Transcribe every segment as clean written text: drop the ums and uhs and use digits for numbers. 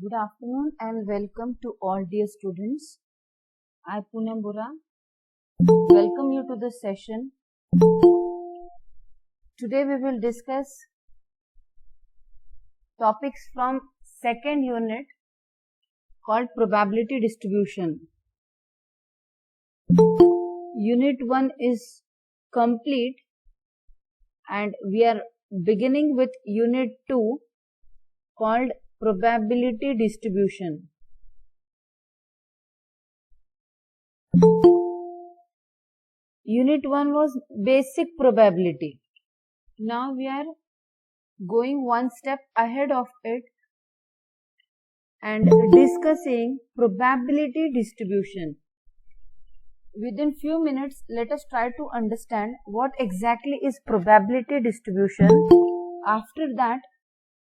Good afternoon and welcome to all dear students. I Poonam Bora welcome you to this session. Today we will discuss topics from second unit called probability distribution. Unit 1 is complete and we are beginning with unit 2 called probability distribution. Unit 1 was basic probability. Now we are going one step ahead of it and discussing probability distribution. Within few minutes, let us try to understand what exactly is probability distribution. After that,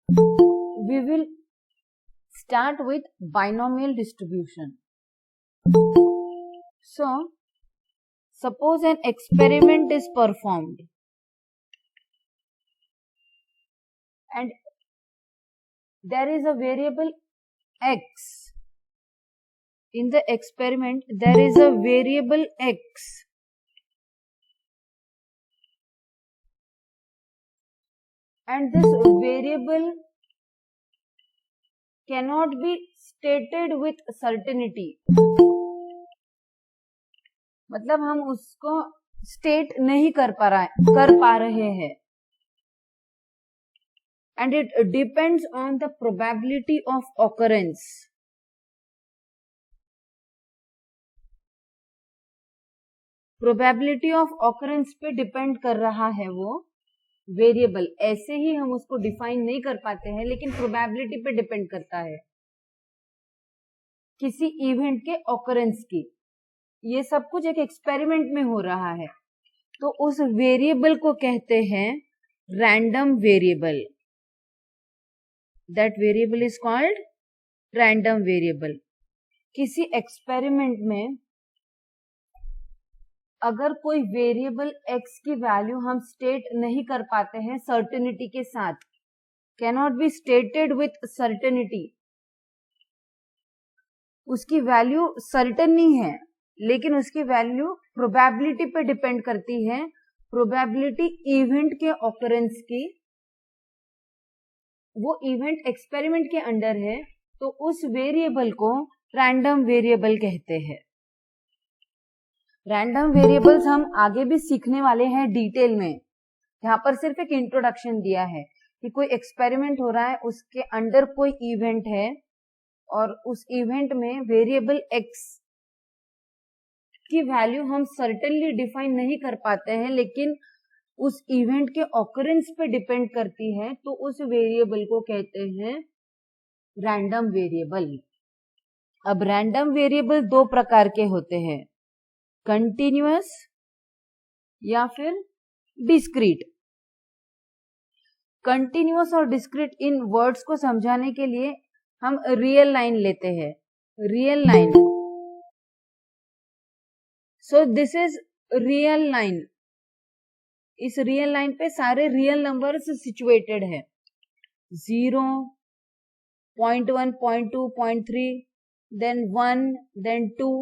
we will start with binomial distribution. So, suppose an experiment is performed and there is a variable x. In the experiment, there is a variable x. And this variable cannot be stated with certainty. मतलब हम उसको state नहीं कर पा रहे हैं. And it depends on the probability of occurrence. Probability of occurrence पे depend कर रहा है वो वेरिएबल. ऐसे ही हम उसको डिफाइन नहीं कर पाते हैं, लेकिन प्रोबेबिलिटी पे डिपेंड करता है किसी इवेंट के ऑकरेंस की. ये सब कुछ एक एक्सपेरिमेंट में हो रहा है, तो उस वेरिएबल को कहते हैं random variable. That variable is called random variable. किसी एक्सपेरिमेंट में अगर कोई वेरिएबल x की वैल्यू हम स्टेट नहीं कर पाते हैं सर्टेनिटी के साथ, cannot be stated with certainty, उसकी वैल्यू सर्टेन नहीं है, लेकिन उसकी वैल्यू प्रोबेबिलिटी पे डिपेंड करती है, प्रोबेबिलिटी इवेंट के ऑकरेंस की. वो इवेंट एक्सपेरिमेंट के अंडर है, तो उस वेरिएबल को रैंडम वेरिएबल कहते हैं. रैंडम वेरिएबल्स हम आगे भी सीखने वाले हैं डिटेल में. यहाँ पर सिर्फ एक इंट्रोडक्शन दिया है कि कोई एक्सपेरिमेंट हो रहा है, उसके अंडर कोई इवेंट है और उस इवेंट में वेरिएबल x की वैल्यू हम सर्टेनली डिफाइन नहीं कर पाते हैं, लेकिन उस इवेंट के ऑकरेंस पे डिपेंड करती है, तो उस वेरिएबल को कहते हैं रैंडम वेरिएबल. अब रैंडम वेरिएबल दो प्रकार के होते हैं, कंटिन्यूअस या फिर डिस्क्रीट. कंटिन्यूअस और डिस्क्रीट इन वर्ड्स को समझाने के लिए हम रियल लाइन लेते हैं. Real line. So this is real line. इस रियल लाइन पे सारे रियल नंबर्स सिचुएटेड है. 0, 0.1, 0.2, 0.3, then 1, then 2.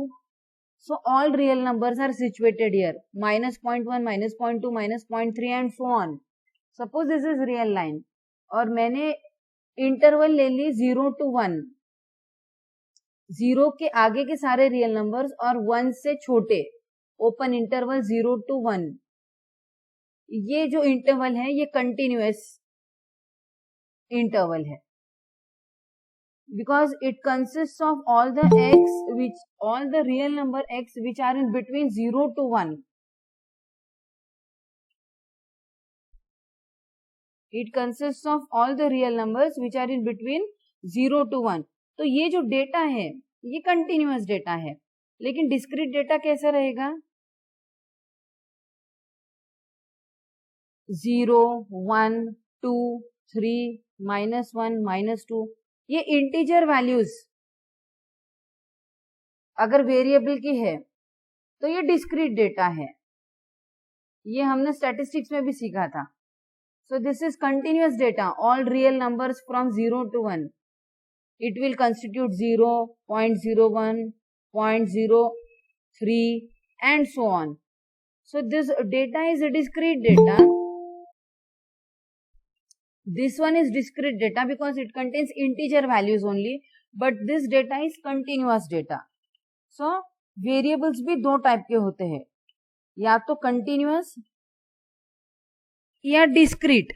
So all real numbers are situated here. -0.1, -0.2, -0.3 and so on. Suppose this is real line और मैंने interval ले ली 0 to 1. 0 के आगे के सारे रियल नंबर्स और 1 से छोटे, ओपन इंटरवल 0 to 1. ये जो इंटरवल है ये कंटिन्यूअस इंटरवल है, because it consists of all the real number x which are in between 0 to 1. It consists of all the real numbers which are in between 0 to 1. तो ये जो data है ये कंटिन्यूअस डेटा है, लेकिन discrete data कैसा रहेगा? 0, 1, 2, 3, -1, -2. ये इंटीजर वैल्यूज अगर वेरिएबल की है तो ये डिस्क्रीट डेटा है. ये हमने स्टैटिस्टिक्स में भी सीखा था. So this is continuous data, all real numbers from 0 to 1. it will constitute 0, 0.01, 0.03 and so on. So this data is a discrete data. This one is discrete data because it contains integer values only, but this data is continuous data. So variables भी दो type के होते हैं, या तो continuous या discrete.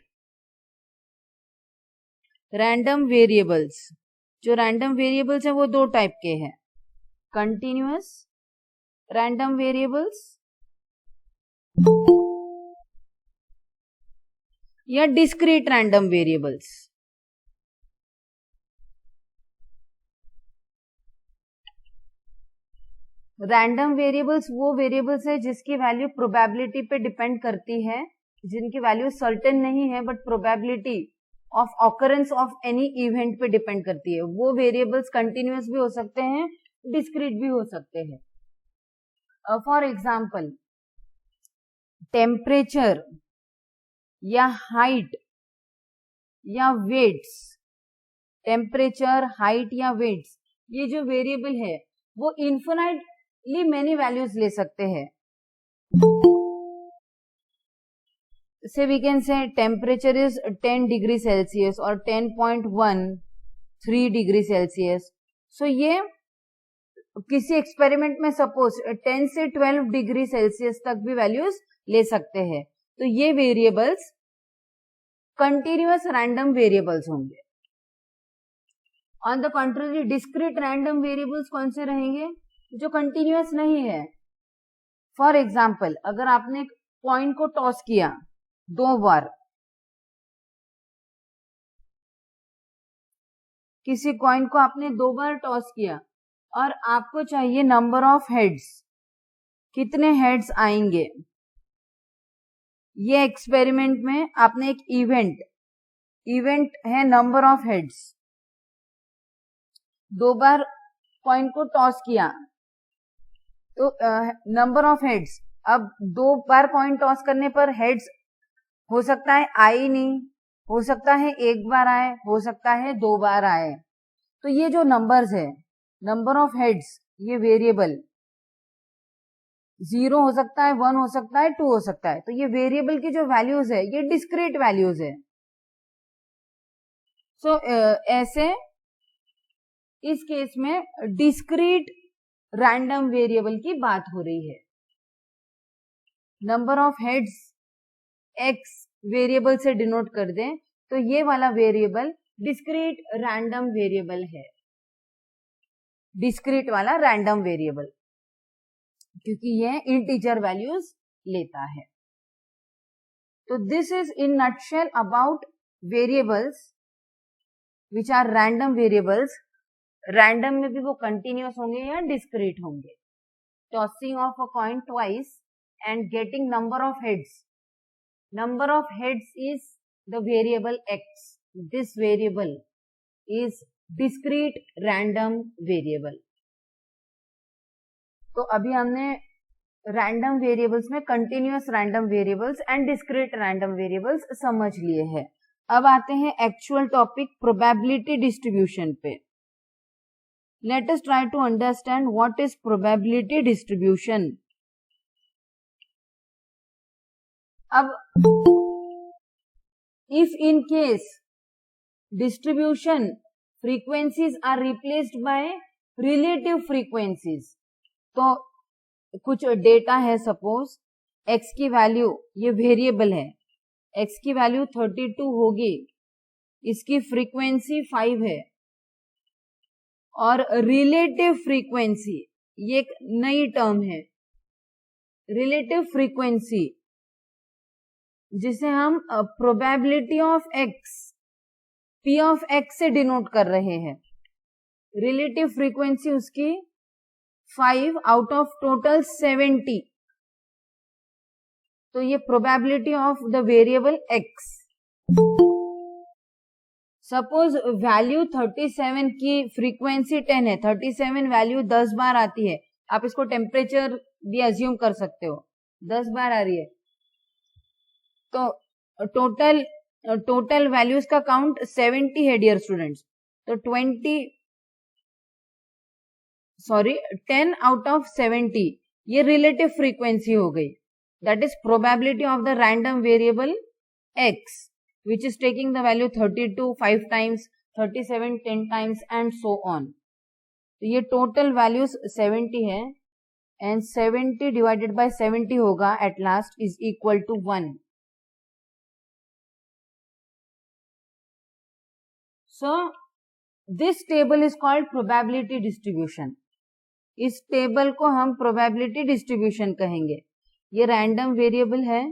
Random variables, जो random variables है वो दो टाइप के हैं, कंटिन्यूअस रैंडम वेरिएबल्स या discrete random variables. Random variables वो वेरिएबल्स है जिसकी वैल्यू प्रोबेबिलिटी पे डिपेंड करती है, जिनकी वैल्यू सर्टेन नहीं है but probability of occurrence of any event पे डिपेंड करती है. वो वेरिएबल्स कंटिन्यूअस भी हो सकते हैं, डिस्क्रीट भी हो सकते हैं. फॉर एग्जाम्पल टेम्परेचर या हाइट या वेट्स, टेम्परेचर, हाइट या वेट्स, ये जो वेरिएबल है वो इन्फिनाइटली मेनी वैल्यूज ले सकते हैं. Say we can say temperature is 10 degree Celsius or 10.13 degree Celsius. So ये किसी एक्सपेरिमेंट में सपोज 10 से 12 डिग्री सेल्सियस तक भी वैल्यूज ले सकते हैं. तो ये वेरिएबल्स कंटिन्यूअस रैंडम वेरिएबल्स होंगे. On the country discrete random variables कौन से रहेंगे? जो कंटिन्यूअस नहीं है. फॉर एग्जाम्पल अगर आपने कॉइन को टॉस किया 2 बार, किसी कॉइन को आपने 2 बार टॉस किया और आपको चाहिए नंबर ऑफ हेड्स, कितने हेड्स आएंगे. ये एक्सपेरिमेंट में आपने एक इवेंट है number of heads, 2 bar coin को टॉस किया तो नंबर ऑफ हेड्स. अब 2 बार कॉइन टॉस करने पर हेड्स हो सकता है आए ही नहीं, हो सकता है 1 बार आए, हो सकता है 2 बार आए. तो ये जो नंबर्स है, नंबर ऑफ हेड्स, ये वेरिएबल 0 हो सकता है, 1 हो सकता है, 2 हो सकता है. तो ये वेरिएबल की जो वैल्यूज है ये डिस्क्रीट वैल्यूज है. सो ऐसे इस केस में डिस्क्रीट रैंडम वेरिएबल की बात हो रही है. Number of heads x variable से डिनोट कर दें तो ये वाला वेरिएबल डिस्क्रीट रैंडम वेरिएबल है. डिस्क्रीट वाला रैंडम वेरिएबल, क्योंकि ये इंटीजर वैल्यूज लेता है. तो this is in nutshell about variables which are random variables. Random में भी वो कंटिन्यूअस होंगे या डिस्क्रीट होंगे. Tossing of a coin twice and getting number of heads. Number of heads is the variable x. This variable is discrete random variable. तो अभी हमने random variables में continuous random variables and discrete random variables समझ लिए हैं. अब आते हैं एक्चुअल टॉपिक प्रोबेबिलिटी डिस्ट्रीब्यूशन पे. Let us try to understand what is probability distribution. अब if in case distribution frequencies are replaced by relative frequencies, तो कुछ डेटा है, सपोज x की वैल्यू, ये वेरिएबल है, x की वैल्यू 32 होगी, इसकी फ्रीक्वेंसी 5 है, और रिलेटिव फ्रीक्वेंसी, ये एक नई टर्म है, रिलेटिव फ्रीक्वेंसी, जिसे हम probability of x, p of x से डिनोट कर रहे हैं. रिलेटिव फ्रीक्वेंसी उसकी 5 आउट ऑफ टोटल 70. तो ये probability of the variable x. Suppose value 37 की फ्रीक्वेंसी 10 है, 37 वैल्यू 10 बार आती है. आप इसको टेम्परेचर भी अज्यूम कर सकते हो, 10 बार आ रही है. तो टोटल वैल्यूज का काउंट 70 है डियर स्टूडेंट्स. तो 10 आउट ऑफ 70 ये रिलेटिव फ्रीक्वेंसी हो गई. That is probability of the random variable x which is taking the value 32 5 times, 37 10 times and so on. तो ये टोटल वैल्यूज 70 है एंड 70 डिवाइडेड बाय 70 होगा at last is equal to 1. So this table is called probability distribution. इस table को हम probability distribution कहेंगे. ये random variable है,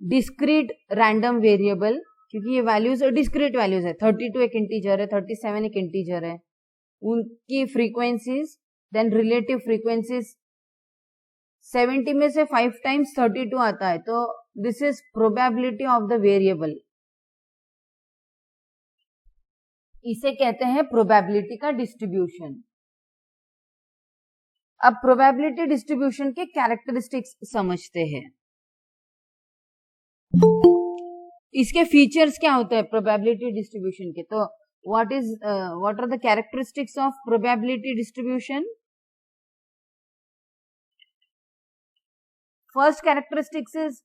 डिस्क्रीट रैंडम वेरिएबल, क्योंकि ये वैल्यूज डिस्क्रीट वैल्यूज है. 32 एक इंटीजर है, 37 एक इंटीजर है, उनकी फ्रीक्वेंसीज देन रिलेटिव फ्रीक्वेंसीज 70 में से 5 टाइम्स 32 आता है. तो this is probability of the variable. इसे कहते हैं प्रोबेबिलिटी का डिस्ट्रीब्यूशन. अब प्रोबेबिलिटी डिस्ट्रीब्यूशन के कैरेक्टरिस्टिक्स समझते हैं. इसके फीचर्स क्या होते हैं प्रोबेबिलिटी डिस्ट्रीब्यूशन के? तो what are the characteristics of probability distribution? First characteristics is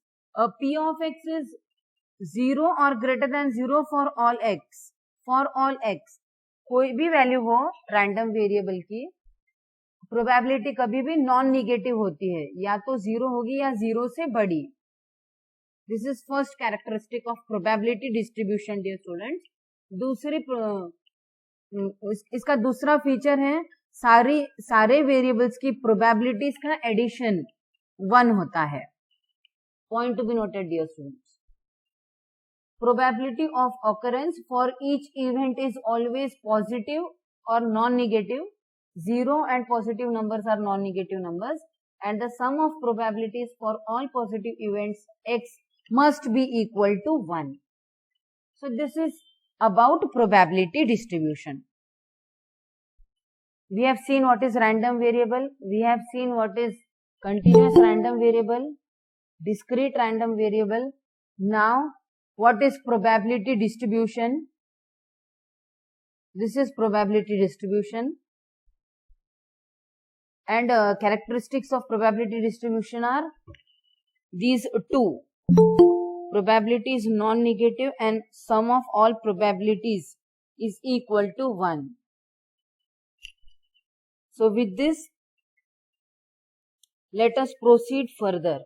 p of x is 0 or greater than 0 for all x. For all x, कोई भी वैल्यू हो रैंडम वेरिएबल की, प्रोबेबिलिटी कभी भी नॉन निगेटिव होती है, या तो 0 होगी या 0 से बड़ी. This is first characteristic of probability distribution dear students. इसका दूसरा फीचर है सारे वेरिएबल्स की प्रोबेबिलिटीज का एडिशन 1 होता है. Point to be noted dear students. Probability of occurrence for each event is always positive और non negative. 0 and positive numbers are non-negative numbers, and the sum of probabilities for all positive events x must be equal to 1. So this is about probability distribution. We have seen what is random variable, we have seen what is continuous random variable, discrete random variable. Now what is probability distribution? This is probability distribution. And characteristics of probability distribution are these two. Probability is non-negative and sum of all probabilities is equal to 1. So with this, let us proceed further.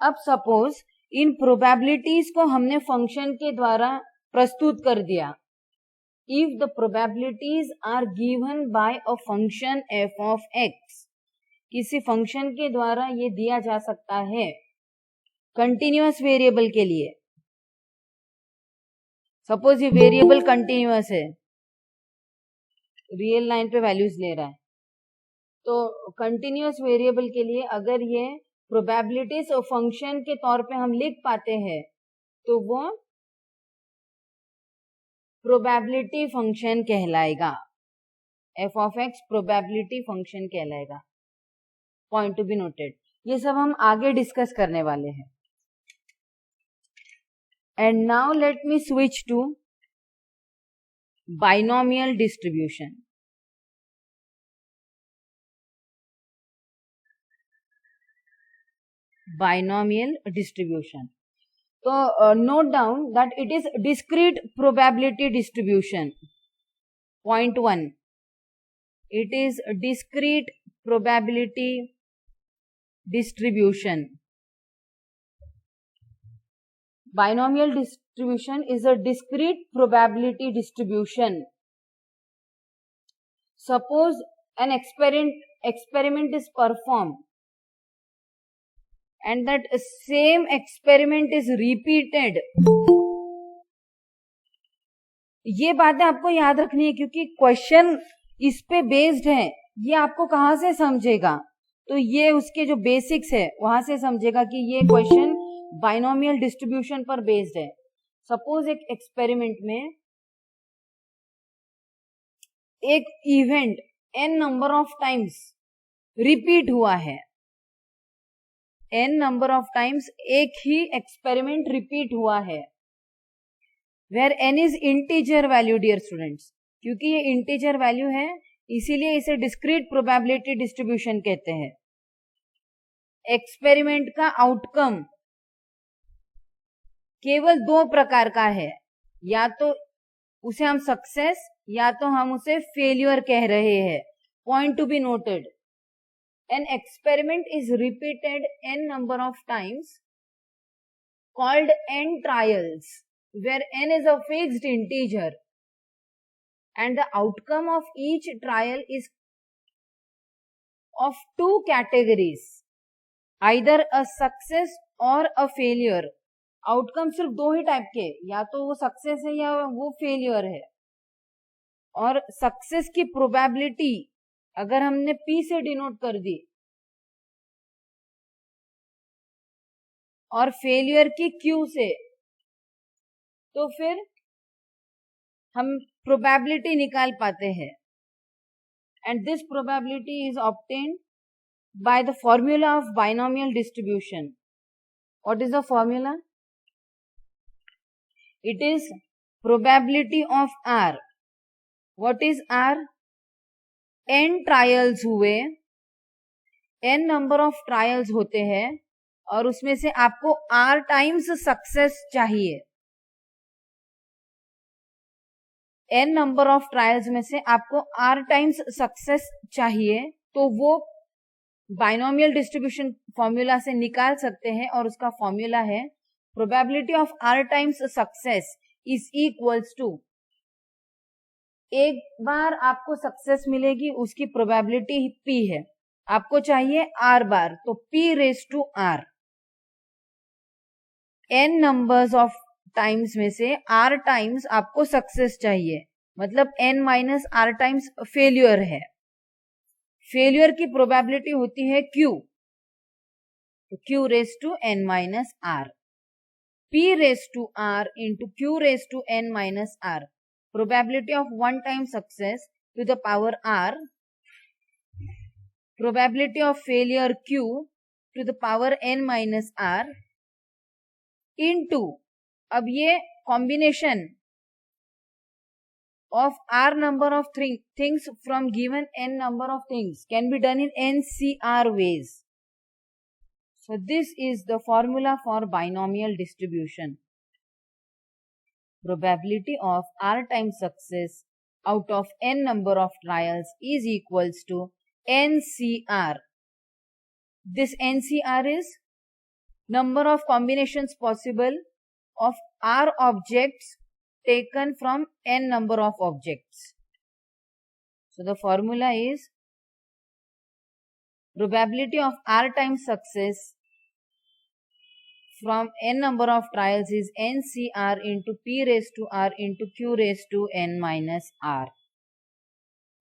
अब suppose इन probabilities को हमने function के द्वारा प्रस्तुत कर दिया. If the probabilities are given by a function f of x, किसी function के द्वारा ये दिया जा सकता है कंटिन्यूअस वेरिएबल के लिए. सपोज ये वेरिएबल कंटिन्यूअस है, रियल लाइन पे वैल्यूज ले रहा है, तो कंटिन्यूअस वेरिएबल के लिए अगर ये प्रोबेबिलिटीज और फंक्शन के तौर पे हम लिख पाते हैं तो वो प्रोबेबिलिटी फंक्शन कहलाएगा. F of X probability function कहलाएगा. Point to be noted. ये सब हम आगे डिस्कस करने वाले हैं. And now let me switch to binomial distribution. Binomial distribution. So note down that it is discrete probability distribution. Point 1. It is discrete probability distribution. Binomial distribution is a discrete probability distribution. Suppose an experiment is performed and that same experiment is repeated. ये बातें आपको याद रखनी है क्योंकि question इस पे based है. ये आपको कहाँ से समझेगा? तो ये उसके जो बेसिक्स है वहां से समझेगा कि ये क्वेश्चन बाइनोमियल डिस्ट्रीब्यूशन पर बेस्ड है. सपोज एक एक्सपेरिमेंट में एक event n number of times repeat हुआ है. n नंबर ऑफ टाइम्स एक ही एक्सपेरिमेंट रिपीट हुआ है. Where n is integer value dear students, क्योंकि ये इंटीजर वैल्यू है इसीलिए इसे डिस्क्रीट प्रोबेबिलिटी डिस्ट्रीब्यूशन कहते हैं। एक्सपेरिमेंट का आउटकम केवल दो प्रकार का है, या तो उसे हम सक्सेस या तो हम उसे फेल्यूर कह रहे हैं। Point to be noted, an experiment is repeated n number of times called n trials, where n is a fixed integer and the outcome of each trial is of two categories, either a success or a failure। Outcome सिर्फ दो ही type के, या तो वो success है या वो failure है। और सक्सेस की प्रोबेबिलिटी अगर हमने P से डिनोट कर दी और फेलियर की Q से, तो फिर हम प्रोबेबिलिटी निकाल पाते हैं। And this probability is obtained by the formula of binomial distribution. What is the formula? It is probability of R। What is R? n trials हुए, n नंबर ऑफ ट्रायल्स होते हैं और उसमें से आपको R टाइम्स सक्सेस चाहिए। n number of trials में से आपको R टाइम्स सक्सेस चाहिए, तो वो बाइनोमियल डिस्ट्रीब्यूशन फॉर्मूला से निकाल सकते हैं और उसका फॉर्मूला है probability of R times success is equals to, एक बार आपको सक्सेस मिलेगी उसकी प्रोबेबिलिटी P है, आपको चाहिए R बार, तो P raise to R। n numbers of times में से R टाइम्स आपको सक्सेस चाहिए, मतलब n minus R times failure है। फेल्यूर की प्रोबेबिलिटी होती है Q, तो Q raise to n minus R। P raise to R into Q raise to n minus R। Probability of one time success to the power R, probability of failure Q to the power n minus R into, अब ये combination of R number of things from given n number of things can be done in NCR ways. So this is the formula for binomial distribution. Probability of R times success out of n number of trials is equals to NCR. This NCR is number of combinations possible of R objects taken from n number of objects. So the formula is probability of R times success from n number of trials is NCR into P raised to R into Q raised to n minus R,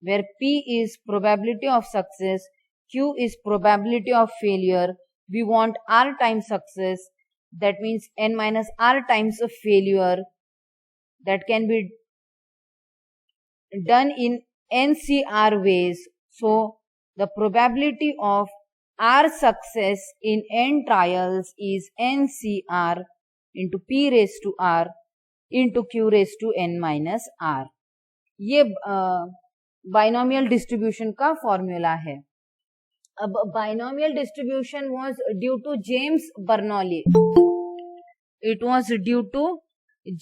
where P is probability of success, Q is probability of failure. We want R times success, that means n minus R times of failure, that can be done in NCR ways. So the probability of R success in n trials is NCR into P raised to R into Q raised to n minus R. ये binomial distribution का formula है। अब binomial distribution was due to James Bernoulli. It was due to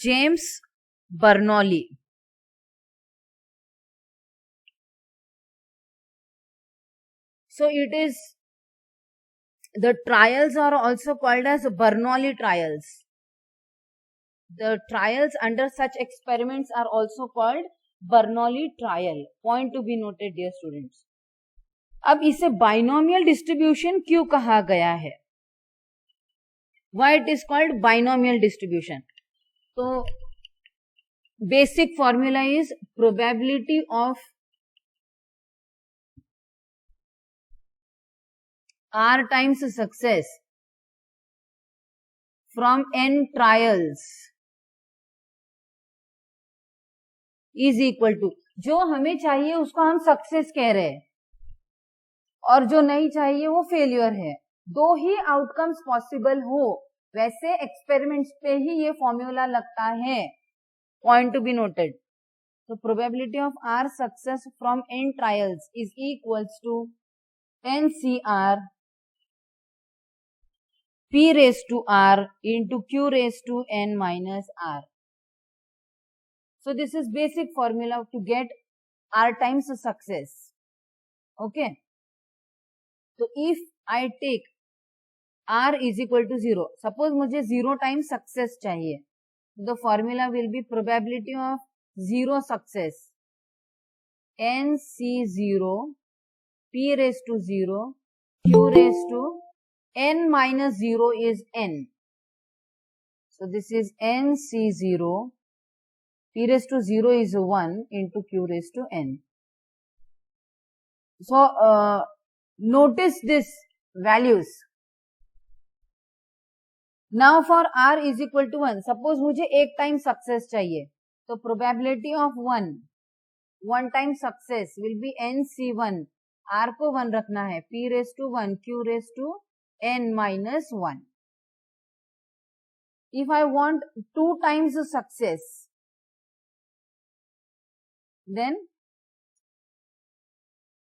James Bernoulli. So it is, the trials are also called as Bernoulli trials. The trials under such experiments are also called Bernoulli trial. Point to be noted, dear students. अब इसे binomial distribution क्यों कहा गया है? Why it is called binomial distribution? तो basic formula is probability of R times success from n trials is equal to, जो हमें चाहिए उसको हम सक्सेस कह रहे हैं और जो नहीं चाहिए वो फेलियर है। दो ही आउटकम्स पॉसिबल हो, वैसे एक्सपेरिमेंट्स पे ही ये फॉर्मूला लगता है। point to be noted. So probability of R success from n trials is equals to NCR P raised to R into Q raised to n minus R. So this is basic formula to get R times success. Okay. So if I take R is equal to 0, suppose मुझे 0 times success चाहिए, the formula will be probability of 0 success NC0 P raised to 0 Q raised to n minus 0 is n. So this is NC0 P raised to 0 is 1 into Q raised to n. So notice this values. Now for R is equal to 1, suppose मुझे एक time success चाहिए, तो probability of 1 time success will be NC1, R को 1 रखना है, P raised to 1, Q raised to n minus 1. If I want 2 times success, then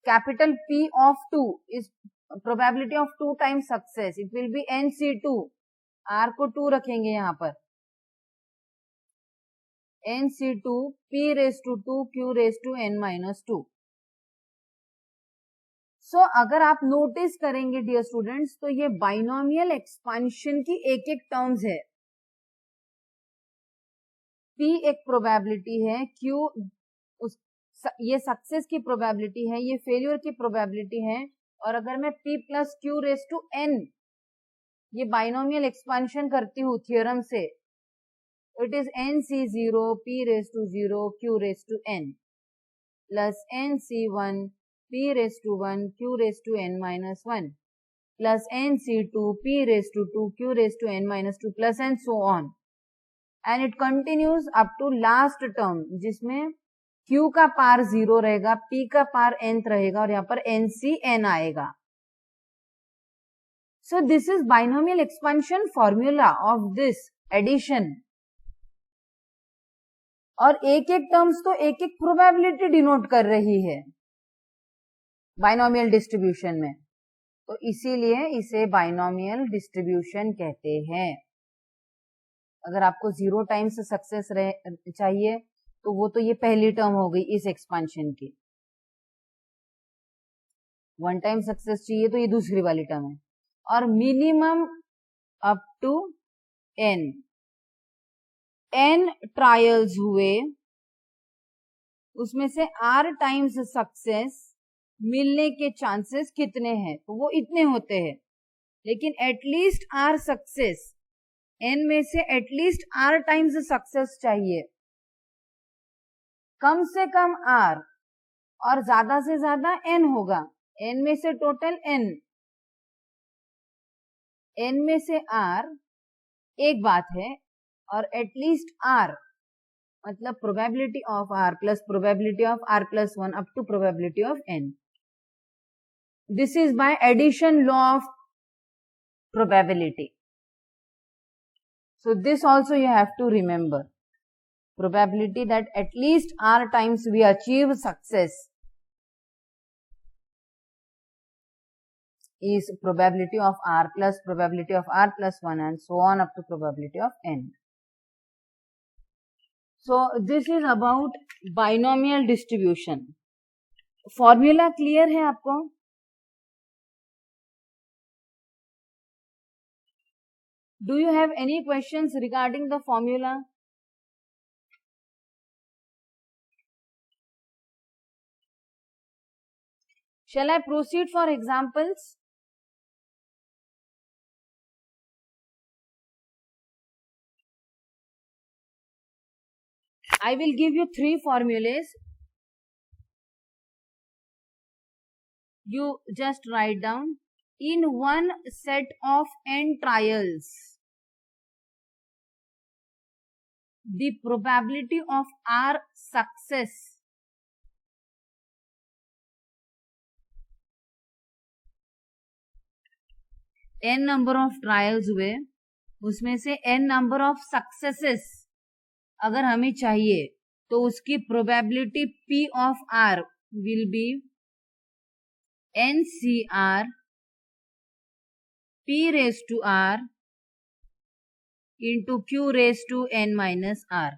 capital P of 2 is probability of 2 times success, it will be NC2, R को 2 रखेंगे यहाँ पर, NC2 P raised to 2 Q raised to n minus 2. So अगर आप notice करेंगे dear students, तो ये binomial expansion की एक एक टर्म्स है. P एक प्रोबेबिलिटी है, Q ये सक्सेस की प्रोबेबिलिटी है, ये फेलियर की प्रोबेबिलिटी है, और अगर मैं P plus Q raise to n ये बाइनोमियल एक्सपांशन करती हूँ थियोरम से, it is NC0 P raise to 0 Q raise to n plus NC1 P raise to 1 Q raise to n minus 1 plus NC2 P raise to 2 Q raise to n minus 2 plus and so on, and it continues up to last term जिसमें Q का पार 0 रहेगा, P का पार nth रहेगा और यहाँ पर NCn आएगा. So this is binomial expansion formula of this addition. और एक एक टर्म्स तो एक एक प्रोबेबिलिटी डिनोट कर रही है बाइनोमियल डिस्ट्रीब्यूशन में, तो इसीलिए इसे बाइनोमियल डिस्ट्रीब्यूशन कहते हैं. अगर आपको 0 टाइम्स सक्सेस चाहिए तो वो तो ये पहली टर्म हो गई इस एक्सपांशन की. 1 टाइम सक्सेस चाहिए तो ये दूसरी वाली टर्म है, और minimum up to n trials हुए, उसमें से r टाइम्स सक्सेस मिलने के चांसेस कितने हैं, तो वो इतने होते हैं. लेकिन एटलीस्ट r सक्सेस, n में से एटलीस्ट r टाइम्स सक्सेस चाहिए, कम से कम r और ज्यादा से ज्यादा n होगा. n में से टोटल n में से r एक बात है, और एटलीस्ट r मतलब probability of r plus probability of r plus 1 up to probability of n. This is by addition law of probability. So this also you have to remember. Probability that at least r times we achieve success is probability of r plus probability of r plus 1 and so on up to probability of n. So this is about binomial distribution. Formula clear है आपको? Do you have any questions regarding the formula? Shall I proceed for examples? I will give you 3 formulas. You just write down. In one set of n trials, the probability of r success n number of trials हुए, उसमें से n number of successes अगर हमें चाहिए तो उसकी probability P of R will be NCR P raise to R into Q raise to N minus R।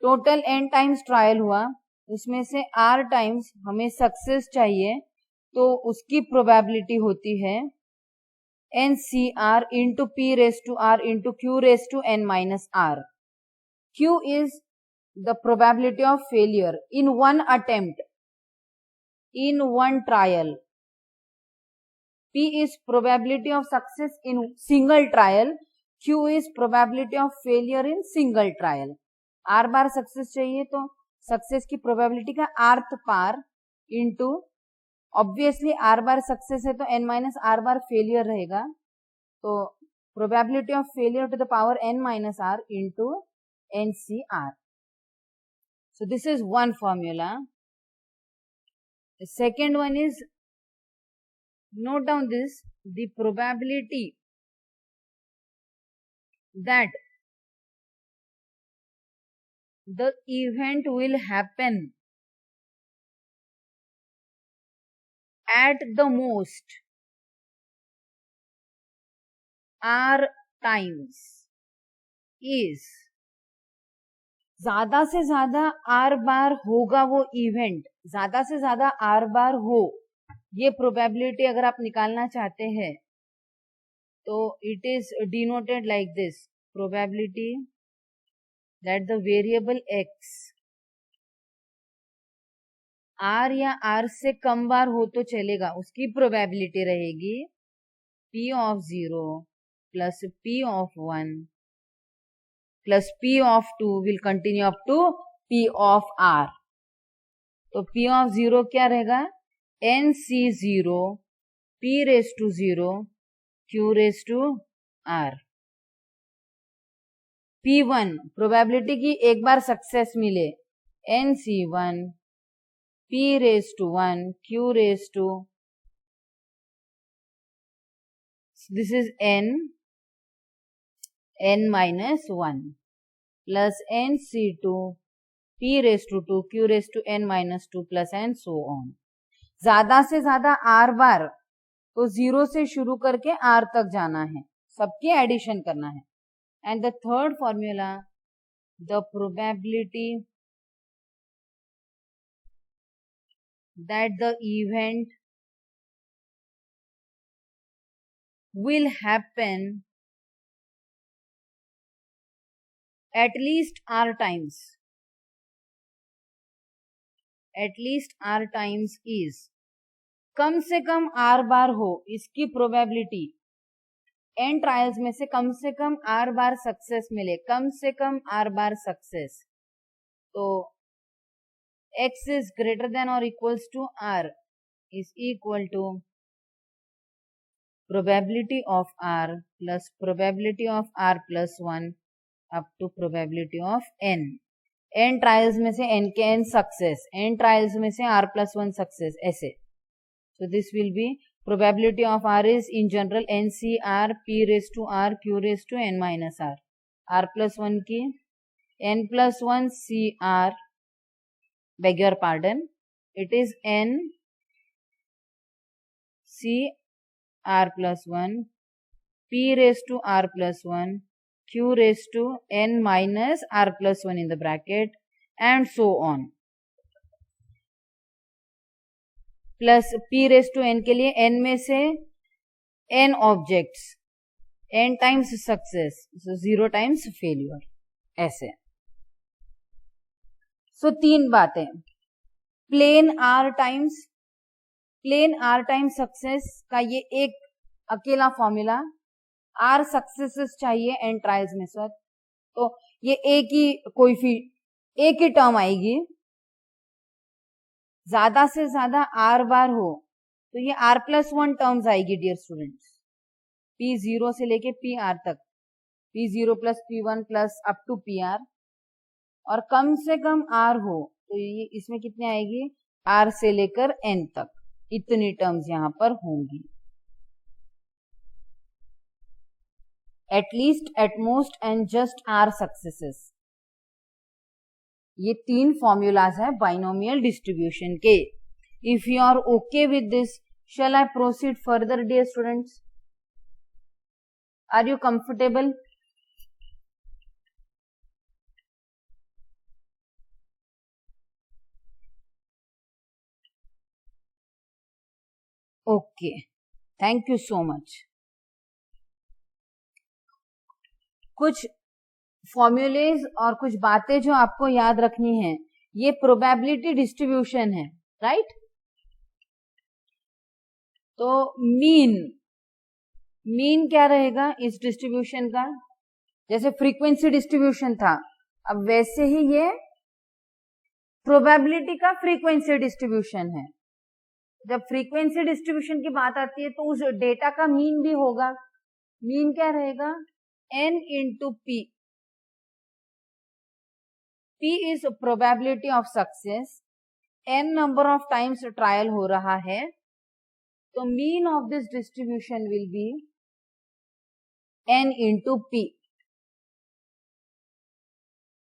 Total N times trial हुआ, उसमें से R टाइम्स हमें सक्सेस चाहिए, तो उसकी प्रोबेबिलिटी होती है NCR into P raise to R into Q raise to N minus R। Q is the probability of failure in one attempt, in one trial. P is probability of success in single trial. Q is probability of failure in single trial. R बार success चाहिए तो success की probability का rth power into, obviously R बार success है तो n minus R बार failure रहेगा, तो probability of failure to the power n minus R into NCR. So this is one formula. The second one is, note down this, the probability that the event will happen at the most R times is, ज्यादा से ज्यादा R बार होगा वो event, ज्यादा से ज्यादा R बार हो, ये प्रोबेबिलिटी अगर आप निकालना चाहते हैं तो it is denoted like this, probability that the variable x R या R से कम बार हो तो चलेगा, उसकी प्रोबेबिलिटी रहेगी P of 0 plus P of 1 plus P of 2 will continue up to P of R। तो P ऑफ 0 क्या रहेगा, NC0 P raise to 0 Q raise to R। P1 probability की एक बार सक्सेस मिले, NC1 P raise to 1 Q raise to, this is n minus 1 plus NC2 P raise to 2 Q raise to N minus 2 plus and so on. ज्यादा से ज्यादा R बार तो 0 से शुरू करके R तक जाना है, सबके एडिशन करना है। And the third formula, the probability that the event will happen at least R times, at least R times is, कम से कम R बार हो, इसकी प्रोबेबिलिटी n ट्रायल्स में से कम R बार सक्सेस मिले, कम से कम R बार सक्सेस, तो x is greater than or equals to R is equal to probability of R plus probability of R plus 1 up to probability of n। n trials में से n के n success, n trials में से R plus 1 success, ऐसे। So this will be probability of R is in general NCR P raised to R Q raised to n minus R, R plus 1 की n plus 1 CR, beg your pardon, it is n C R plus 1 P raised to R plus 1 Q raised to n minus R plus 1 in the bracket and so on, plus P raised to n के लिए n में से n objects, n times success, so 0 times failure, ऐसे। So तीन बातें, plane R times success का ये एक अकेला फॉर्मूला, R सक्सेसेस चाहिए n ट्रायल्स में सर, तो ये एक ही टर्म आएगी, ज्यादा से ज्यादा R बार हो तो ये R plus 1 टर्म्स आएगी डियर स्टूडेंट्स, P0 से लेके PR तक, P0 plus P1 plus up to PR, और कम से कम R हो तो ये इसमें कितने आएगी, R से लेकर N तक, इतनी टर्म्स यहां पर होंगी। At least, at most and just R successes, ये 3 फॉर्मूलाज है बाइनोमियल डिस्ट्रीब्यूशन के. If you are okay with this, shall I proceed further, dear students? Are you comfortable? Okay, thank you so much. कुछ formulas और कुछ बातें जो आपको याद रखनी है. ये प्रोबेबिलिटी डिस्ट्रीब्यूशन है, राइट? तो मीन क्या रहेगा इस डिस्ट्रीब्यूशन का? जैसे फ्रीक्वेंसी डिस्ट्रीब्यूशन था, अब वैसे ही ये प्रोबेबिलिटी का फ्रीक्वेंसी डिस्ट्रीब्यूशन है. जब फ्रीक्वेंसी डिस्ट्रीब्यूशन की बात आती है तो उस डेटा का मीन भी होगा. मीन क्या रहेगा? n into P. P is probability of success. n number of times trial हो रहा है, तो mean of this distribution will be n into P.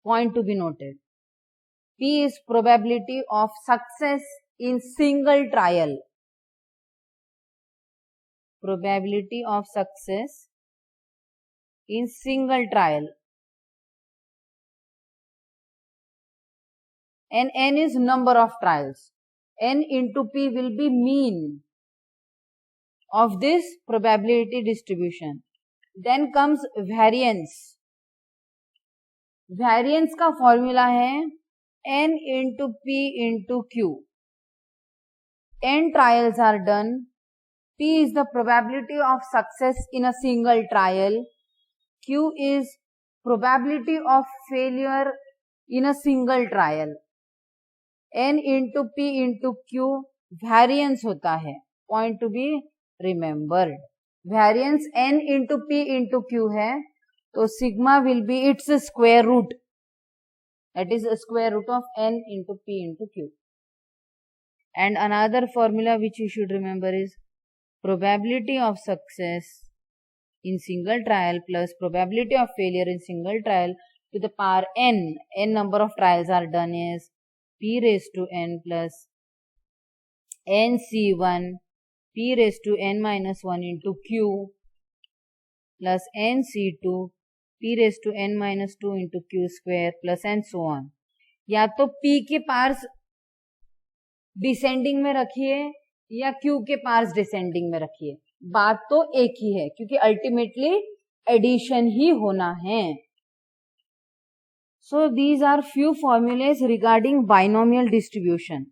Point to be noted. P is probability of success in single trial. Probability of success in single trial. And n is number of trials. N into P will be mean of this probability distribution. Then comes variance. Variance का formula है n into P into Q. n trials are done. P is the probability of success in a single trial. Q is probability of failure in a single trial. n into P into Q variance होता है. Point to be remembered. Variance n into P into Q है, तो sigma will be its square root. That is square root of n into P into Q. And another formula which you should remember is probability of success in single trial plus probability of failure in single trial to the power n. N number of trials are done is P raised to n plus nc1 P raised to n minus 1 into Q plus nc2 P raised to n minus 2 into Q square plus and so on. या तो P के parse descending में रखिए या Q के parse descending में रखिए, बात तो एक ही है क्योंकि अल्टीमेटली एडिशन ही होना है. So these are few formulas regarding binomial distribution.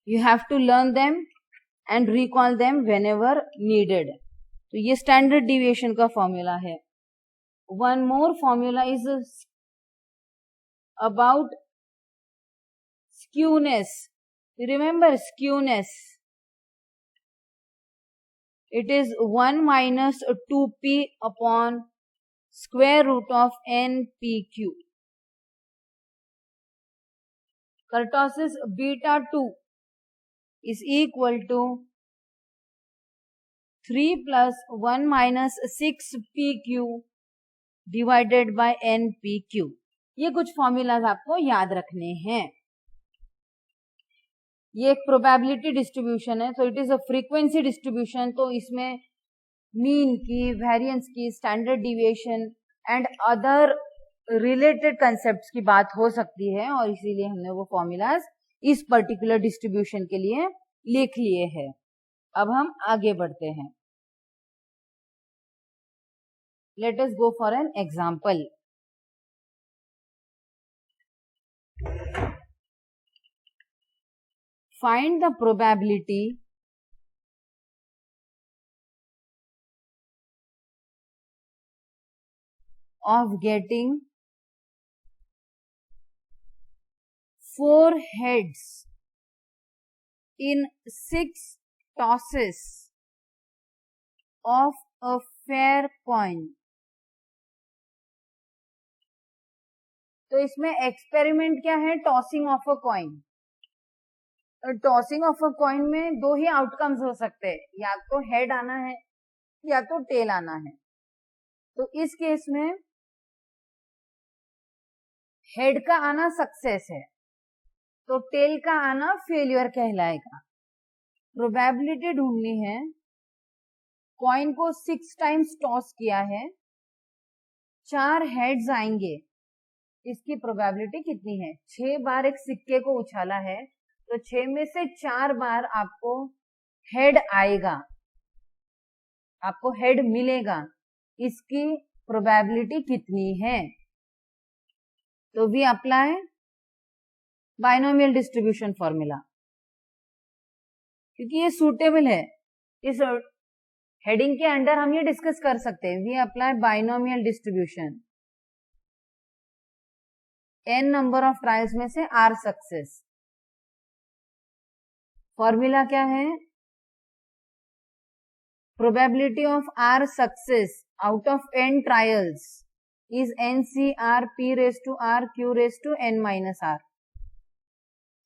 You have to learn them and recall them whenever needed. तो ये standard deviation का formula है. One more formula is about skewness. Remember skewness. It is 1 minus 2p upon square root of npq. Kurtosis beta 2 is equal to 3 plus 1 minus 6pq divided by npq. ये कुछ formulas आपको याद रखने हैं. ये एक प्रोबेबिलिटी डिस्ट्रीब्यूशन है, तो it is a frequency distribution. तो इसमें मीन की, वेरिएंस की, standard deviation and other related concepts की बात हो सकती है, और इसीलिए हमने वो फॉर्मूलाज इस पर्टिकुलर डिस्ट्रीब्यूशन के लिए लिख लिए हैं. अब हम आगे बढ़ते हैं. Let us go for an example. Find the probability of getting 4 heads in 6 tosses of a fair coin. तो इसमें एक्सपेरिमेंट क्या है? Tossing of a coin. Tossing of a coin में दो ही आउटकम्स हो सकते हैं, या तो हेड आना है या तो टेल आना है. तो इस केस में हेड का आना सक्सेस है तो टेल का आना फेलियर कहलाएगा। प्रोबेबिलिटी ढूंढनी है, कॉइन को 6 टाइम्स टॉस किया है, 4 हेड्स आएंगे, इसकी प्रोबेबिलिटी कितनी है? 6 बार एक सिक्के को उछाला है तो 6 में से 4 बार आपको हेड आएगा, आपको हेड मिलेगा, इसकी प्रोबेबिलिटी कितनी है? तो we apply binomial distribution formula, क्योंकि ये सूटेबल है, इस हेडिंग के अंडर हम ये डिस्कस कर सकते हैं। We apply binomial distribution, n number of trials में से r सक्सेस। फॉर्मूला क्या है? Probability of r success out of n trials is NCR P raised to R Q raised to n minus R.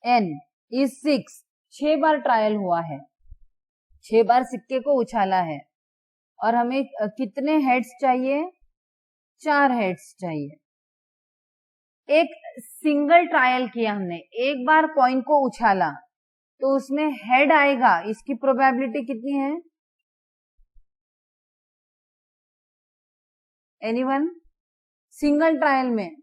n is 6, 6 bar trial हुआ है, 6 बार सिक्के को उछाला है और हमें कितने हेड्स चाहिए? 4 हेड्स चाहिए। एक सिंगल ट्रायल किया हमने, एक बार कॉइन को उछाला तो उसमें हेड आएगा, इसकी प्रोबेबिलिटी कितनी है? एनीवन? सिंगल ट्रायल में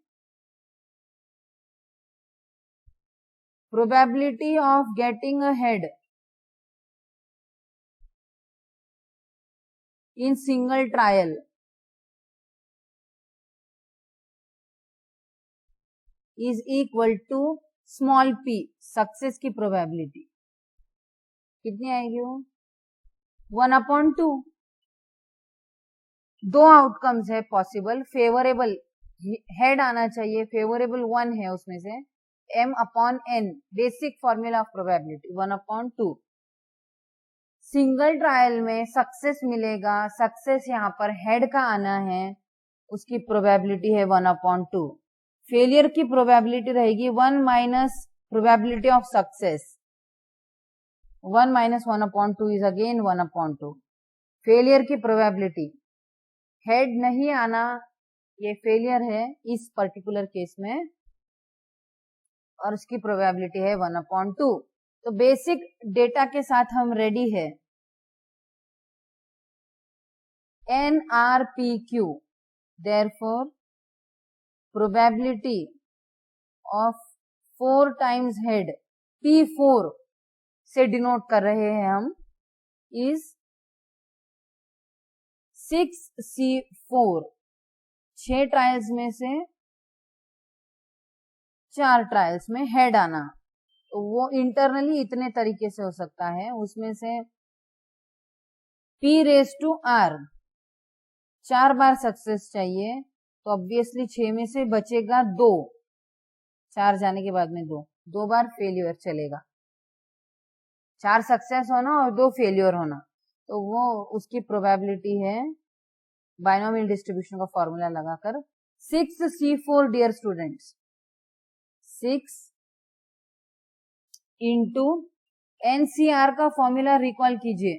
probability of getting a head in single trial is equal to small p, success की प्रोबेबिलिटी कितनी आएगी? वो 1/2। दो आउटकम्स है पॉसिबल, फेवरेबल हेड आना चाहिए, फेवरेबल 1 है उसमें से, m/n basic formula of probability 1/2। Single trial में सक्सेस मिलेगा, सक्सेस यहाँ पर हेड का आना है, उसकी प्रोबेबिलिटी है 1/2। फेलियर की प्रोबेबिलिटी रहेगी 1 minus probability of success, 1 minus 1/2 is again 1/2। Failure की प्रोबेबिलिटी, हेड नहीं आना ये फेलियर है इस पर्टिकुलर केस में, और उसकी प्रोबेबिलिटी है 1/2। तो बेसिक डेटा के साथ हम रेडी है। NRPQ, therefore probability of 4 times head, P4 से डिनोट कर रहे हैं हम, इज 6C4। 6 ट्रायल्स में से 4 ट्रायल्स में हेड आना, तो वो इंटरनली इतने तरीके से हो सकता है, उसमें से P raised to R 4 bar success चाहिए, तो ऑब्वियसली 6 में से बचेगा 2, 4 जाने के बाद में 2 बार फेलियर चलेगा, 4 सक्सेस होना और 2 फेलियर होना, तो वो उसकी प्रोबेबिलिटी है बाइनोमियल डिस्ट्रीब्यूशन का फॉर्मूला लगाकर 6C4। Dear students, 6 into NCR का फॉर्मूला रिकॉल कीजिए,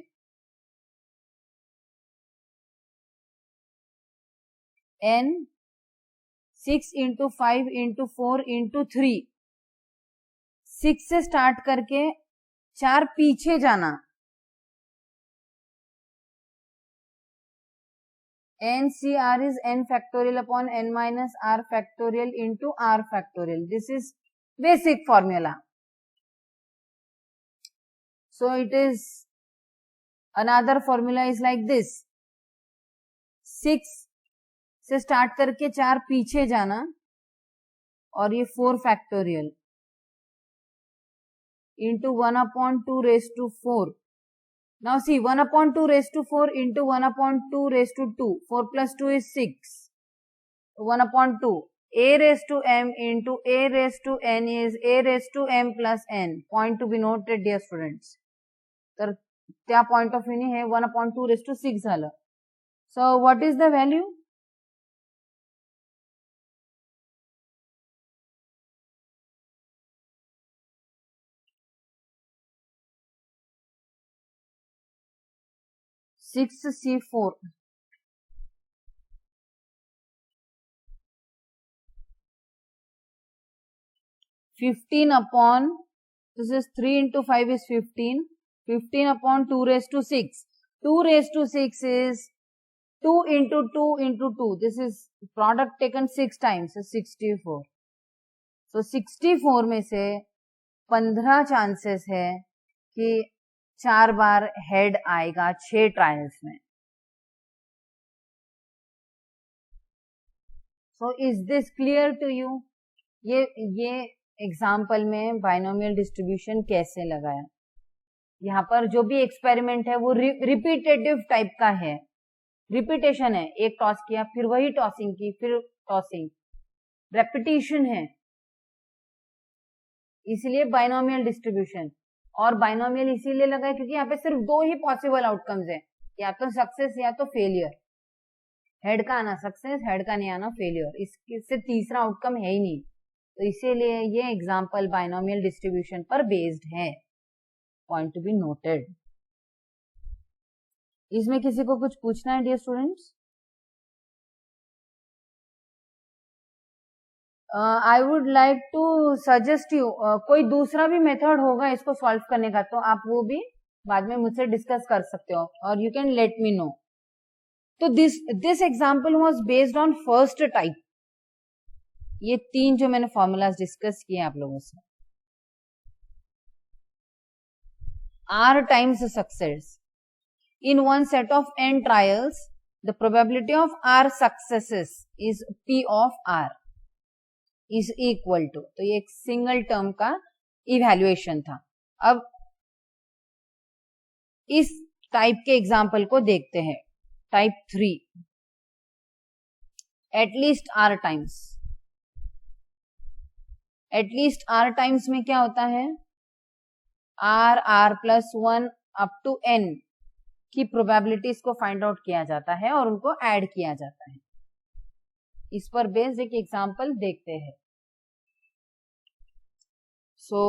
n 6 इंटू 5 इंटू 4 इंटू 3, 6 से स्टार्ट करके 4 पीछे जाना, NCR is n factorial upon n minus R factorial into R factorial. This is basic formula. So it is, another formula is like this, 6 से start करके 4 पीछे जाना और ये 4 factorial into 1/2 raised to 4. Now see, 1/2 raised to 4 into 1/2 raised to 2. 4 plus 2 is 6. 1/2. A raised to m into A raised to n is A raised to m plus n. Point to be noted, dear students. तर त्या point of view है 1/2 raised to 6 झालं. So what is the value? C4 15 upon, this is 3 into 5 is 15. 15 upon 2 raised to 6. 2 raised to 6 is 2 into 2 into 2. This is product taken 6 times, so 64. So 64 में से 15 chances है कि 4 बार head आएगा 6 trials में. So is this clear to you? ये example में binomial distribution कैसे लगाया. यहाँ पर जो भी एक्सपेरिमेंट है वो रिपीटेटिव टाइप का है, रिपीटेशन है. एक टॉस किया, फिर वही टॉसिंग की, फिर टॉसिंग, रेपिटेशन है, इसलिए बाइनोमियल डिस्ट्रीब्यूशन. और बाइनोमियल इसीलिए लगा है क्योंकि यहाँ पे सिर्फ 2 ही पॉसिबल आउटकम्स है, या तो सक्सेस या तो फेलियर. हेड का आना सक्सेस, हेड का नहीं आना फेलियर. इससे तीसरा आउटकम है ही नहीं. तो इसीलिए ये एग्जाम्पल बाइनोमियल डिस्ट्रीब्यूशन पर बेस्ड है. Point to be noted. इसमें किसी को कुछ पूछना है dear students? I would like to suggest you, कोई दूसरा भी मेथड होगा इसको सॉल्व करने का तो आप वो भी बाद में मुझसे डिस्कस कर सकते हो, और you can let me know. तो this example was based on first type. ये 3 जो मैंने फॉर्मूलाज डिस्कस किए आप लोगों से. R times success. In one set of n trials, the probability of R successes is P of R is equal to. तो ये एक सिंगल टर्म का इवैल्यूएशन था. अब इस टाइप के एग्जाम्पल को देखते हैं. Type 3, at least R times. At least R times में क्या होता है? R plus 1 up to n की प्रोबेबिलिटीज को फाइंड आउट किया जाता है और उनको ऐड किया जाता है. इस पर बेस्ड एक एग्जाम्पल देखते हैं. So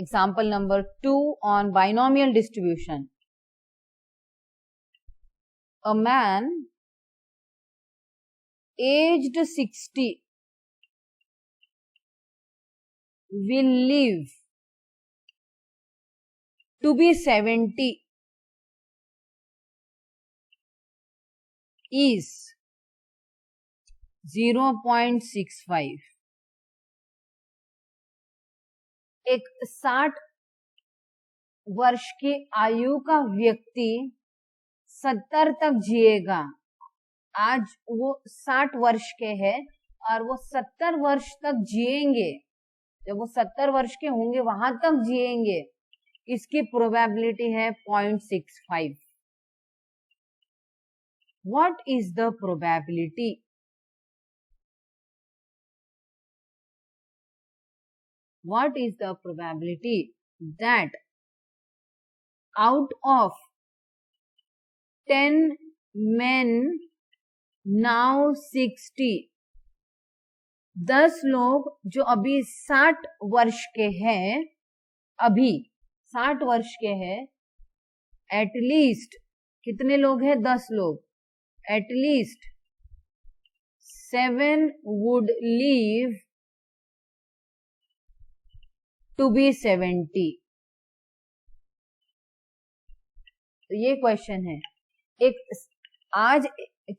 example number 2 on binomial distribution. A man aged 60 will live to be 70 is 0.65. एक 60 वर्ष की आयु का व्यक्ति 70 तक जिएगा. आज वो 60 वर्ष के हैं और वो 70 वर्ष तक जिएंगे. जब वो 70 वर्ष के होंगे वहां तक जिएंगे. इसकी प्रोबेबिलिटी है 0.65. What is the probability? What is the probability that out of 10 men now 60, 10 लोग जो अभी 60 वर्ष के हैं, अभी 60 वर्ष के हैं, एटलीस्ट कितने लोग हैं? 10 लोग. At least 7 would live to be 70. तो ये क्वेश्चन है. एक आज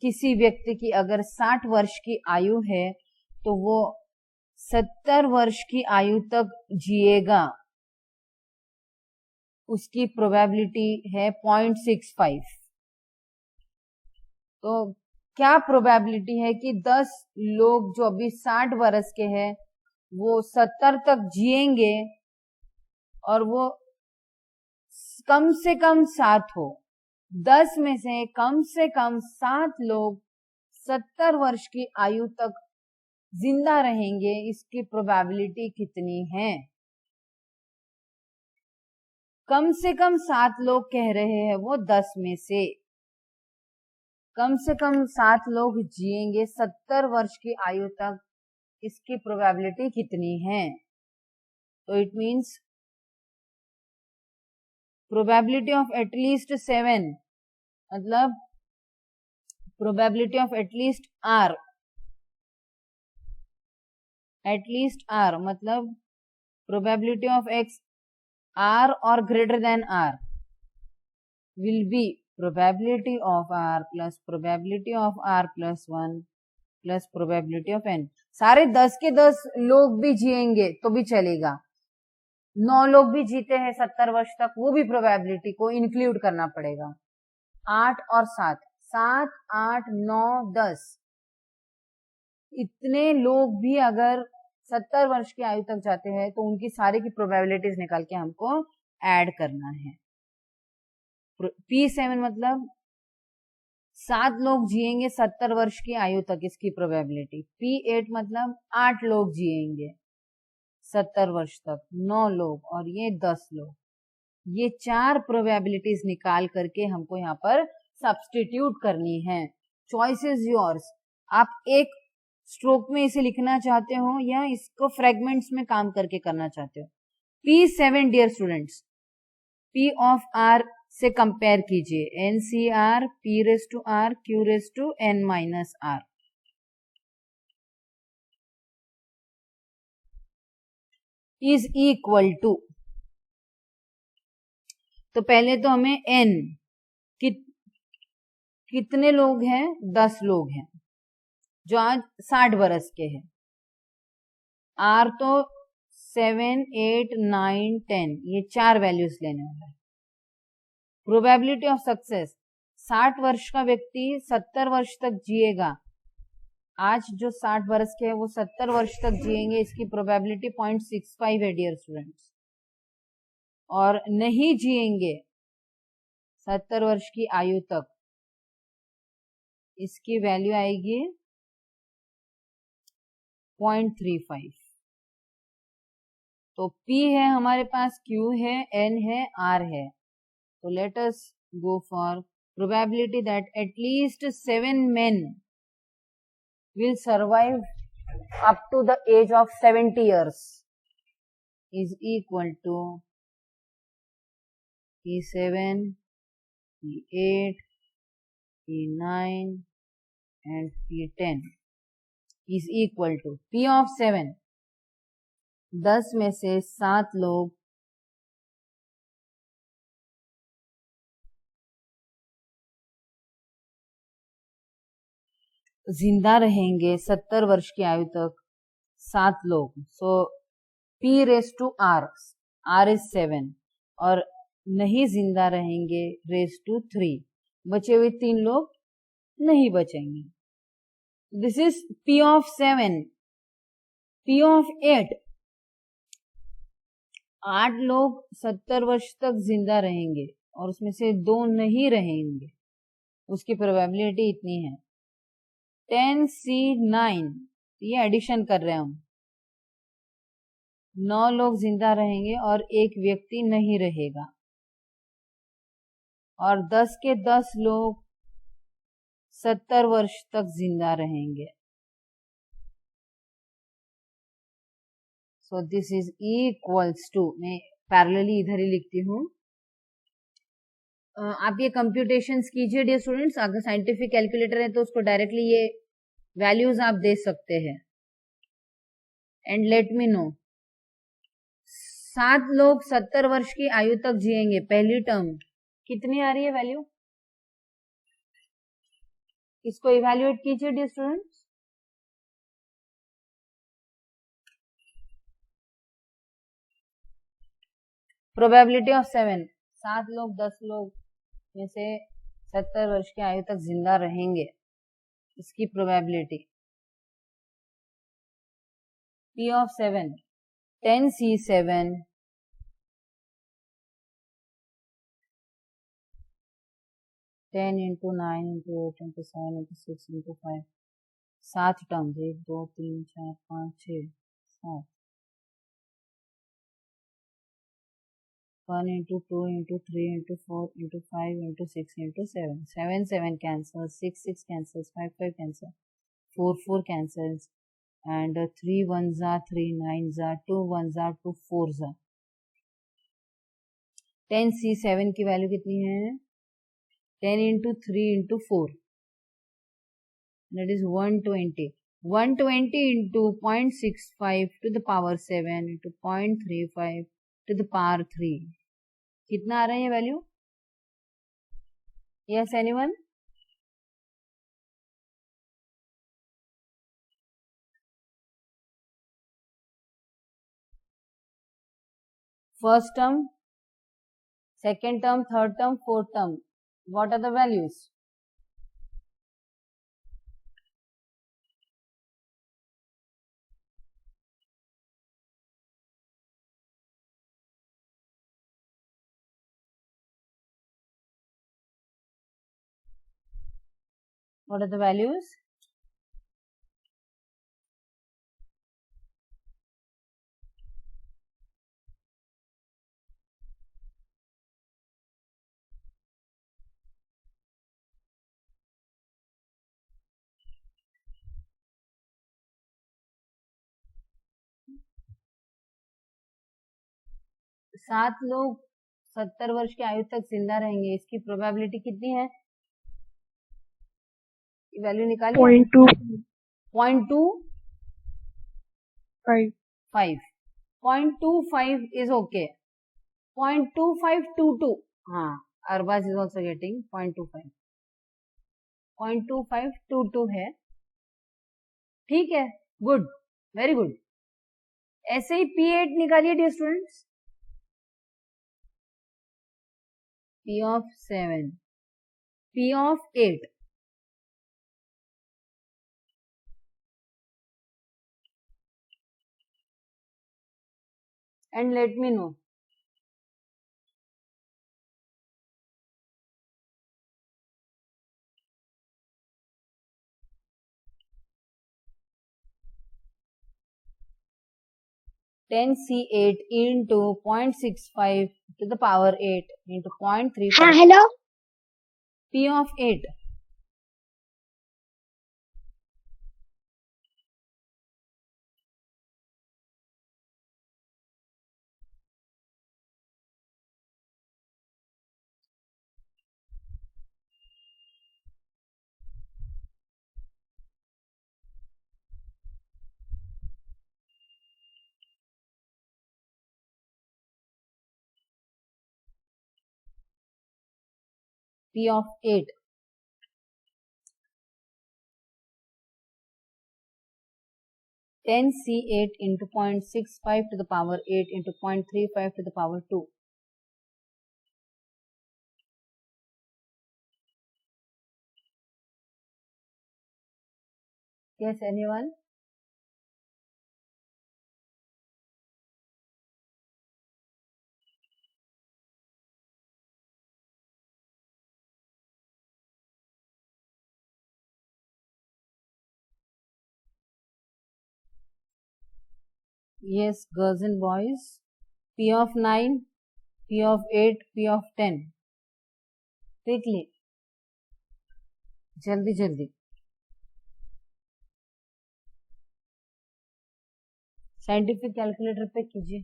किसी व्यक्ति की अगर 60 वर्ष की आयु है तो वो 70 वर्ष की आयु तक जिएगा. उसकी प्रोबेबिलिटी है 0.65. तो क्या प्रोबेबिलिटी है कि 10 लोग जो अभी 60 वर्ष के हैं वो 70 तक जिएंगे और वो कम से कम 7 हो. 10 में से कम 7 लोग 70 वर्ष की आयु तक जिंदा रहेंगे. इसकी प्रोबेबिलिटी कितनी है? कम से कम 7 लोग कह रहे हैं वो 10 में से. कम से कम 7 लोग जिएंगे 70 वर्ष की आयु तक. इसकी प्रोबेबिलिटी कितनी है? तो it means probability of at least 7 मतलब probability of at least R. At least R मतलब probability of x r or greater than r will be probability of r plus probability of r plus 1 plus probability of n. सारे 10 के 10 लोग भी जिएंगे तो भी चलेगा, 9 लोग भी जीते हैं 70 वर्ष तक, वो भी प्रोबेबिलिटी को इंक्लूड करना पड़ेगा. 8 और 7, 7, 8, 9, 10 इतने लोग भी अगर 70 वर्ष की आयु तक जाते हैं तो उनकी सारी की प्रोबेबिलिटीज निकाल के हमको ऐड करना है. P7 मतलब 7 लोग जिएंगे 70 वर्ष की आयु तक, इसकी प्रोबेबिलिटी. P8 मतलब 8 लोग जिएंगे 70 वर्ष तक, 9 लोग और ये 10 लोग. ये 4 प्रोबेबिलिटीज निकाल करके हमको यहाँ पर सब्स्टिट्यूट करनी है. Choice is yours. आप एक स्ट्रोक में इसे लिखना चाहते हो या इसको फ्रेगमेंट्स में काम करके करना चाहते हो. P7 dear students, P of R से कंपेयर कीजिए. NCR P raise to R Q raise to N minus R is equal to. तो पहले तो हमें N कितने लोग हैं, 10 लोग हैं जो आज 60 बरस के हैं. R तो 7, 8, 9, 10 ये 4 वैल्यूज लेने वाला है. प्रोबेबिलिटी ऑफ सक्सेस, 60 वर्ष का व्यक्ति 70 वर्ष तक जिएगा. आज जो 60 वर्ष के हैं वो 70 वर्ष तक जिएंगे, इसकी प्रोबेबिलिटी 0.65 है डियर स्टूडेंट्स. और नहीं जिएंगे 70 वर्ष की आयु तक, इसकी वैल्यू आएगी 0.35. तो P है हमारे पास, Q है, N है, R है. So let us go for probability that at least 7 men will survive up to the age of 70 years is equal to P7, P8, P9 and P10 is equal to P of 7. 10 में से 7 लोग जिंदा रहेंगे 70 वर्ष की आयु तक, 7 लोग. So P raise to R, R is 7 और नहीं जिंदा रहेंगे रेज टू 3. बचे हुए 3 लोग नहीं बचेंगे. This is P of 7. P of 8, 8 लोग 70 वर्ष तक जिंदा रहेंगे और उसमें से 2 नहीं रहेंगे, उसकी प्रोबेबिलिटी इतनी है. 10C9 ये एडिशन कर रहे हैं हम. 9 लोग जिंदा रहेंगे और 1 व्यक्ति नहीं रहेगा और 10 के 10 लोग 70 वर्ष तक जिंदा रहेंगे. So this is equals to, मैं पैरेलली इधर ही लिखती हूँ. आप ये कंप्यूटेशंस कीजिए डियर स्टूडेंट्स. अगर साइंटिफिक कैलकुलेटर है तो उसको डायरेक्टली ये वैल्यूज आप दे सकते हैं. And let me no. 7 लोग 70 वर्ष की आयु तक जिएंगे, पहली टर्म कितनी आ रही है वैल्यू, इसको इवैल्यूएट कीजिए डियर स्टूडेंट्स. प्रोबेबिलिटी ऑफ 7, 7 लोग 10 लोग में से 70 वर्ष की आयु तक जिंदा रहेंगे, इसकी probability P of 7, 10C7 10 into 9 into 8 into 7 into 6 into 5, 7 terms, 1 2 3 4 5 6 7, 1 into 2 into 3 into 4 into 5 into 6 into 7, 7 7 cancels, 6 6 cancels, 5 5 cancels, 4 4 cancels and 3 1s are 3 9s are 2 1s are 2 4s are. 10C7 की वैल्यू कितनी है, 10 into 3 into 4 that is 120. 120 into 0.65 to the power 7 into 0.35 to the power 3. कितना आ रहा है ये value? Yes, anyone? First term, second term, third term, fourth term. What are the values? What are the values? सात लोग 70 वर्ष की आयु तक जिंदा रहेंगे, इसकी प्रोबेबिलिटी कितनी है? वैल्यू निकालिए। 0.25 0.25 is okay. 0.2522, हाँ, Arbaz is also getting 0.25. 0.2522 है, ठीक है, गुड, वेरी गुड। ऐसे ही P8 निकालिए dear students. P of 7, P of 8, and let me know. (10C8) into 0.65 to the power 8 into 0.35. Hello. P of 8. P of 8. (10C8) into 0.65 to the power 8 into 0.35 to the power 2. Yes, anyone? Yes, girls and boys. P of 9, P of 8, P of 10. Quickly. जल्दी जल्दी। Scientific calculator पे कीजिए।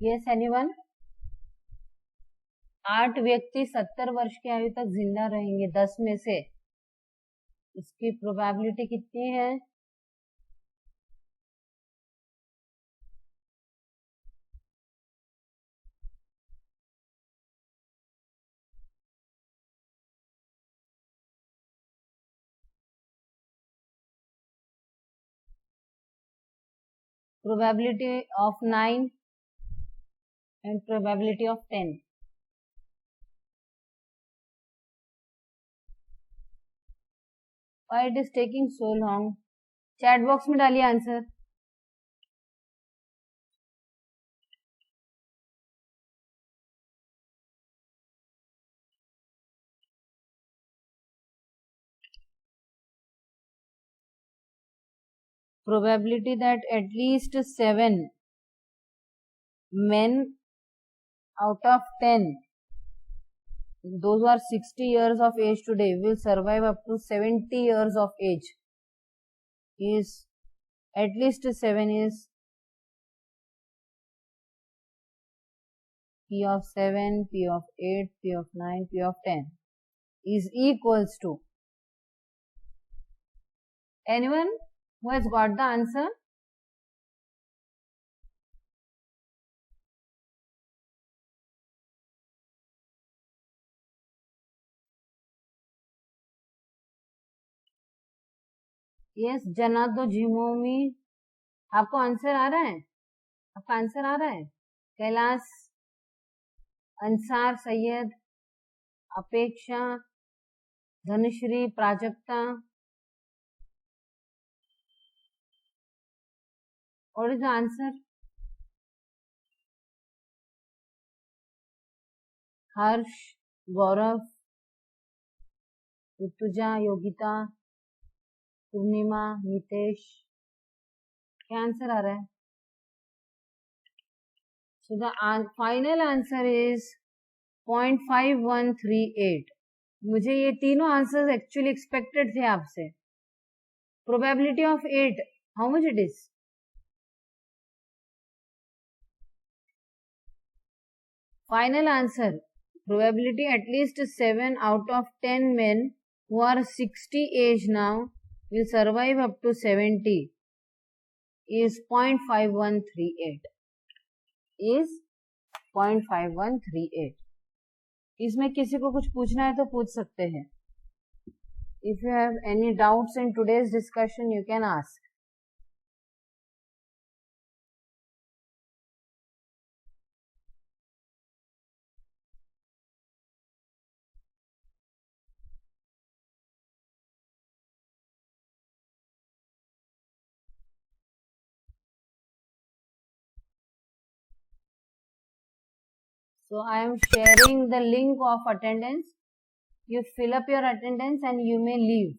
Yes, anyone? 8 व्यक्ति 70 वर्ष की आयु तक जिंदा रहेंगे 10 में से, इसकी प्रोबेबिलिटी कितनी है? Probability of 9 and probability of 10. Why it is taking so long? Chat box में डालिए answer. Probability that at least 7 men out of 10 those who are 60 years of age today will survive up to 70 years of age. Is at least 7 is P of 7, P of 8, P of 9, P of 10 is equals to. Anyone who has got the answer? Yes, Janado Jimomi. आपको answer आ रहा है? आपका answer आ रहा है? कैलाश, अंसार सैयद, अपेक्षा, Dhanashree, Prajakta. What is the answer? हर्ष, गौरव, ऋतुजा, योगिता, पूर्णिमा, नितेश. क्या answer आ रहा है? So the final answer is 0.5138. मुझे ये तीनों आंसर्स एक्चुअली एक्सपेक्टेड थे आपसे. Probability of 8, how much it is? Final answer, probability at least 7 out of 10 men who are 60 age now will survive up to 70 is 0.5138. Is 0.5138. इसमें किसी को कुछ पूछना है तो पूछ सकते हैं. If you have any doubts in today's discussion, you can ask. So I am sharing the link of attendance. You fill up your attendance and you may leave.